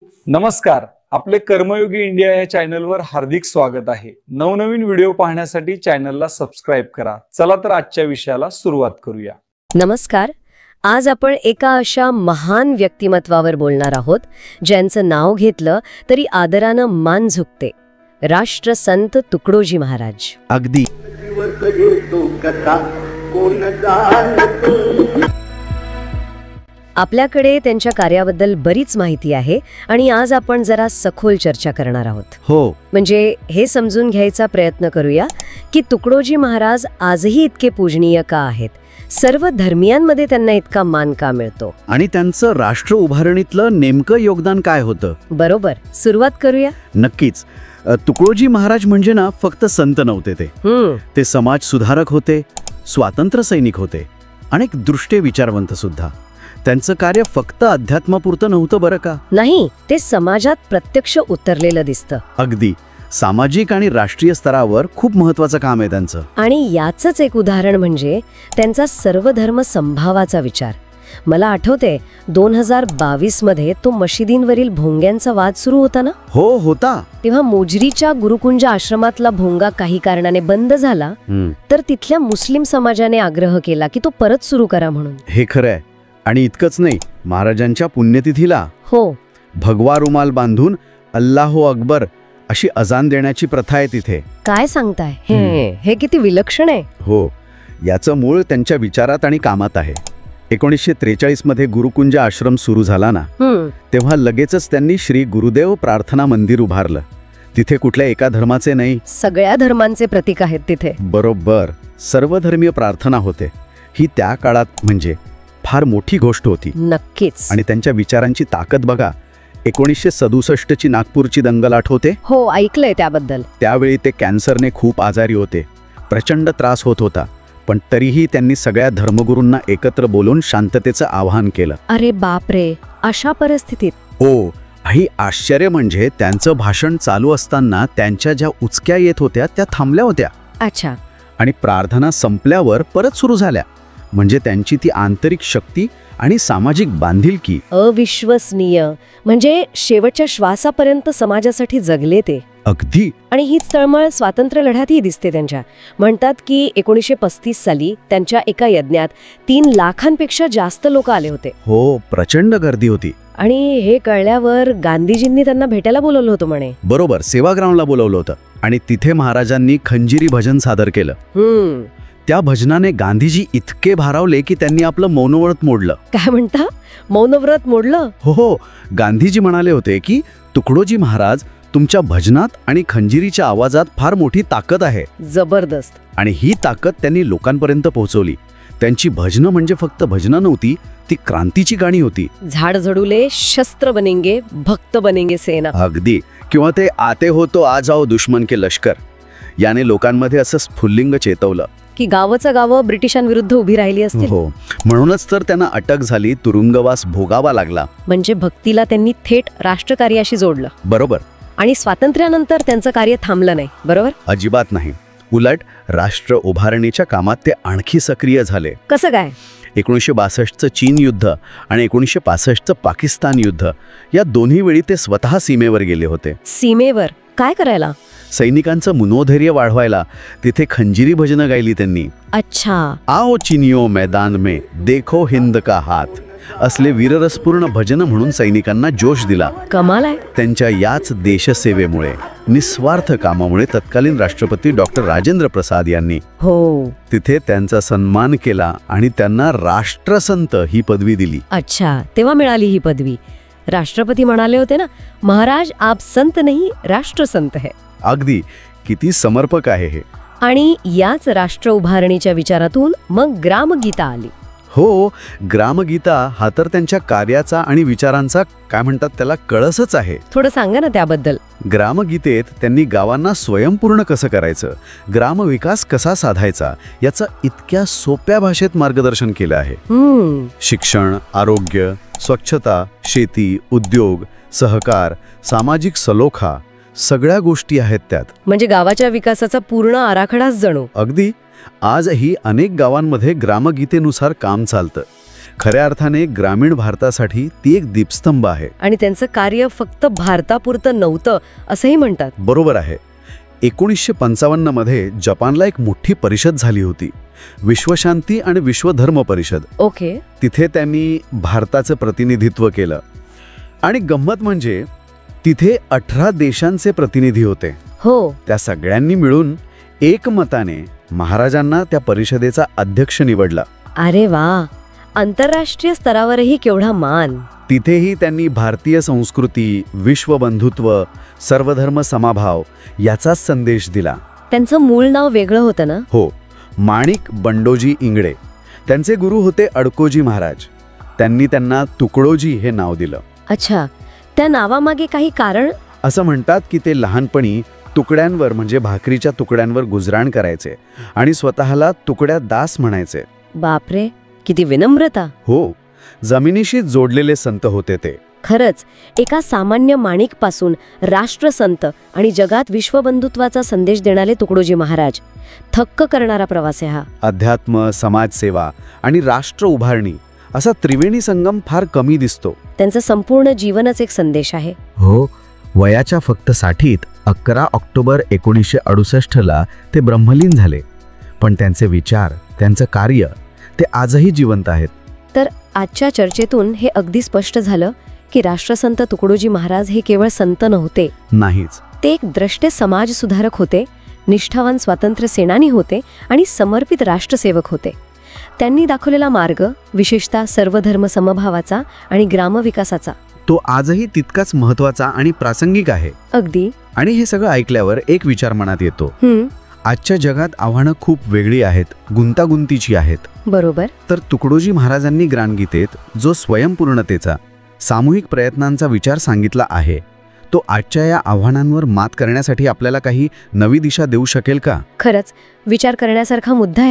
नमस्कार. आपले कर्मयोगी इंडिया या चॅनलवर हार्दिक स्वागत आहे. नवनवीन व्हिडिओ पाहण्यासाठी चॅनलला सबस्क्राईब करा. चला तर आजच्या विषयाला सुरुवात करूया. नमस्कार. आज आपण एका अशा महान व्यक्तिमत्वावर बोलणार आहोत ज्यांचं नाव घेतलं तरी आदरानं मान झुकते. राष्ट्रसंत तुकडोजी महाराज. अगदी. आपल्याकडे त्यांच्या कार्याबद्दल बरीच माहिती आहे आणि आज आपण जरा सखोल चर्चा करणार आहोत. हो, म्हणजे हे समजून घ्यायचा प्रयत्न करूया की तुकडोजी महाराज आजही इतके पूजनीय का आहेत, सर्व धर्मियांमध्ये त्यांना इतका मान का मिळतो, आणि त्यांचं राष्ट्र उभारणीतलं नेमकं योगदान काय होतं. बरोबर, सुरुवात करूया. नक्कीच. तुकडोजी महाराज म्हणजे ना फक्त संत नव्हते, ते समाज सुधारक होते, स्वातंत्र्य सैनिक होते आणि एक दृष्टे विचारवंत सुद्धा. त्यांचं कार्य फक्त अध्यात्मापुरतं नव्हतं बरं का. नाही, ते समाजात प्रत्यक्ष उतरलेलं दिसतं. अगदी. सामाजिक आणि राष्ट्रीय स्तरावर खूप महत्वाचं काम आहे त्यांचं. आणि याचंच एक उदाहरण म्हणजे त्यांचा सर्वधर्म समभावाचा विचार. मला आठवते 2022 मध्ये तो मशिदींवरील भोंग्यांचा वाद सुरू होता ना. हो, होता. तेव्हा मोजरीच्या गुरुकुंज आश्रमातला भोंगा काही कारणाने बंद झाला, तर तिथल्या मुस्लिम समाजाने आग्रह केला की तो परत सुरू करा म्हणून. हे खरं आहे. आणि इतकंच नाही, महाराजांच्या पुण्यतिथीला भगवा रुमाल बांधून अल्लाहो अकबर अशी अजान देण्याची प्रथा आहे तिथे. काय सांगताय? हे किती विलक्षण आहे. हो, याचं मूळ त्यांच्या विचारात आणि कामात आहे. 1943 मध्ये गुरुकुंज आश्रम सुरू झाला ना, तेव्हा लगेचच त्यांनी श्री गुरुदेव प्रार्थना मंदिर उभारलं. तिथे कुठल्या एका धर्माचे नाही, सगळ्या धर्मांचे प्रतीक आहेत तिथे. बरोबर, सर्वधर्मीय प्रार्थना होते. ही त्या काळात म्हणजे फार मोठी गोष्ट होती. नक्कीच. आणि त्यांच्या विचारांची ताकद बघा. 1967 ची नागपूरची दंगल आठवते? हो, ऐकलंय त्याबद्दल. त्यावेळी ते कॅन्सरने खूप आजारी होते, प्रचंड त्रास होत होता, पण तरीही त्यांनी सगळ्या धर्मगुरूंना एकत्र बोलून शांततेचं आवाहन केलं. अरे बापरे, अशा परिस्थितीत? हो. ही आश्चर्य म्हणजे त्यांचं भाषण चालू असताना त्यांच्या ज्या उचक्या येत होत्या त्या थांबल्या होत्या. अच्छा. आणि प्रार्थना संपल्यावर परत सुरू झाल्या. म्हणजे त्यांची ती आंतरिक शक्ती आणि सामाजिक बांधिलकी अविश्वसनीय. म्हणजे शेवटच्या श्वासापर्यंत समाजासाठी जगले ते. अगदी. आणि हीच तळमळ स्वातंत्र्य लढ्यातही दिसते त्यांच्या. म्हणतात की 1935 साली त्यांच्या एका यज्ञात 3 लाखांपेक्षा जास्त लोक आले होते. हो, प्रचंड गर्दी होती. आणि हे कळल्यावर गांधीजींनी त्यांना भेटायला बोलवलं होतं म्हणे. बरोबर, सेवाग्राउंडला बोलवलं होतं. आणि तिथे महाराजांनी खंजिरी भजन सादर केलं. त्या भजनाने गांधीजी इतके भारावले की त्यांनी आपलं मौनव्रत मोडलं. काय म्हणता? मौनव्रत मोडलं? हो. गांधीजी म्हणाले होते की तुकडोजी महाराज, तुमच्या भजनात आणि खंजिरीच्या आवाजात फार मोठी ताकद आहे. जबरदस्त. आणि ही ताकद त्यांनी लोकांपर्यंत पोहोचवली. त्यांची भजनं म्हणजे फक्त भजनं नव्हती, ती क्रांतीची गाणी होती. झाड झडूले शस्त्र बनेंगे, भक्त बनेंगे सेना. अगदी. किंवा ते आते हो तो आ जाओ दुश्मन के लष्कर, याने लोकांमध्ये असं स्फुल्लिंग चेतवलं की गावचं गावं ब्रिटिशांविरुद्ध उभी राहिली असतील. हो, म्हणूनच तर त्यांना अटक झाली, तुरुंगवास भोगावा लागला. म्हणजे भक्तीला त्यांनी थेट राष्ट्रकार्याशी जोडलं. बरोबर. आणि स्वातंत्र्यानंतर त्यांचं कार्य थांबलं नाही. बरोबर? अजिबात नाही. उलट राष्ट्र उभारणीच्या कामात ते आणखी सक्रिय झाले. कसं काय? 1962चं चीन युद्ध आणि 1965चं पाकिस्तान युद्ध, या दोन्ही वेळी ते स्वतः सीमेवर गेले होते. सीमेवर काय करायला? सैनिकांचं मनोधैर्य वाढवायला. तिथे खंजिरी भजनं गायली त्यांनी. अच्छा. आओ चिनियो मैदान में देखो हिंद का हात, असले वीररसपूर्ण भजन म्हणून सैनिकांना जोश दिला. कमाल आहे. त्यांच्या याच देशसेवेमुळे, निस्वार्थ कामामुळे तत्कालीन राष्ट्रपती डॉक्टर राजेंद्र प्रसाद यांनी तिथे त्यांचा सन्मान केला आणि त्यांना राष्ट्रसंत ही पदवी दिली. अच्छा, तेव्हा मिळाली ही पदवी. राष्ट्रपती म्हणाले होते ना, महाराज आप संत नाही, राष्ट्रसंत है. अगदी. किती समर्पक आहे हे. आणि याच राष्ट्र उभारणीच्या विचारातून मग ग्रामगीता आली. हो, ग्रामगीता हा तर त्यांच्या कार्याचा आणि विचारांचा काय म्हणतात त्याला कळसच आहे. थोडं सांगा ना त्याबद्दल. ग्रामगीतेत त्यांनी गावांना स्वयंपूर्ण कसं करायचं, ग्रामविकास कसा साधायचा, याचं इतक्या सोप्या भाषेत मार्गदर्शन केलं आहे. शिक्षण, आरोग्य, स्वच्छता, शेती, उद्योग, सहकार, सामाजिक सलोखा, सगळ्या गोष्टी आहेत त्यात. म्हणजे गावाच्या विकासाचा पूर्ण आराखडाच जणू. अगदी. आजही अनेक गावांमध्ये ग्रामगीतेनुसार काम चालतं. खऱ्या अर्थाने ग्रामीण भारतासाठी ती एक दीपस्तंभ आहे. आणि त्यांचं कार्य फक्त भारतापुरतं नव्हतं असंही म्हणतात. बरोबर आहे. 1955 मध्ये जपानला एक मोठी परिषद झाली होती, विश्वशांती आणि विश्वधर्म परिषद. ओके. तिथे त्यांनी भारताचं प्रतिनिधित्व केलं. आणि गंमत म्हणजे तिथे 18 देशांचे प्रतिनिधी होते. हो. त्या सगळ्यांनी मिळून एकमताने महाराजांना त्या परिषदेचा अध्यक्ष निवडला. अरे वा, आंतरराष्ट्रीय स्तरावरही केवढा मान. तिथेही त्यांनी भारतीय संस्कृती, विश्वबंधुत्व, सर्वधर्म समभाव याचाच संदेश दिला. त्यांचं मूळ नाव वेगळं होतं ना? हो, माणिक बंडोजी इंगडे. त्यांचे गुरु होते अडकोजी महाराज. त्यांनी त्यांना तुकडोजी हे नाव दिलं. अच्छा, त्या नावामागे काही कारण? असं म्हणतात की ते लहानपणी तुकड्यांवर म्हणजे भाकरीच्या तुकड्यांवर गुजराण करायचे आणि स्वतःला तुकड्या दास म्हणायचे. बापरे, किती विनम्रता. हो, जमिनीशी जोडलेले संत होते ते. खरंच, एका सामान्य माणिकपासून राष्ट्रसंत आणि जगात विश्वबंधुत्वाचा संदेश देणारे तुकडोजी महाराज. थक्क करणारा प्रवास आहे हा. अध्यात्म, समाजसेवा आणि राष्ट्र उभारणी असा त्रिवेणी संगम फार कमी दिसतो. त्यांचं संपूर्ण जीवनच एक संदेश आहे. हो, वयाच्या फक्त 60त 11 ऑक्टोबर 1968ला ते ब्रह्मलीन झाले. पण त्यांचे विचार, त्यांचं कार्य ते आजही जिवंत आहेत. तर आजच्या चर्चेतून हे अगदी स्पष्ट झालं की राष्ट्रसंत तुकडोजी महाराज हे केवळ संत नव्हते. नाहीच, ते एक द्रष्टे समाज सुधारक होते, निष्ठावान स्वातंत्र्य सेनानी होते आणि समर्पित राष्ट्रसेवक होते. त्यांनी दाखवलेला मार्ग, विशेषतः सर्वधर्म समभावाचा आणि ग्रामविकासाचा, तो आजही तितकाच महत्वाचा आणि प्रासंगिक आहे. अगदी. आणि हे सगळं ऐकल्यावर एक विचार मनात येतो. आजच्या जगात आव्हानं खूप वेगळी आहेत, गुंतागुंतीची आहेत. बरोबर. तर तुकडोजी महाराजांनी ग्रामगीतेत जो स्वयंपूर्णतेचा, सामूहिक प्रयत्नांचा विचार सांगितला आहे, तो आजच्या या आव्हानांवर मात करण्यासाठी आपल्याला काही नवी दिशा देऊ शकेल का? खरंच विचार करण्यासारखा मुद्दा आहे.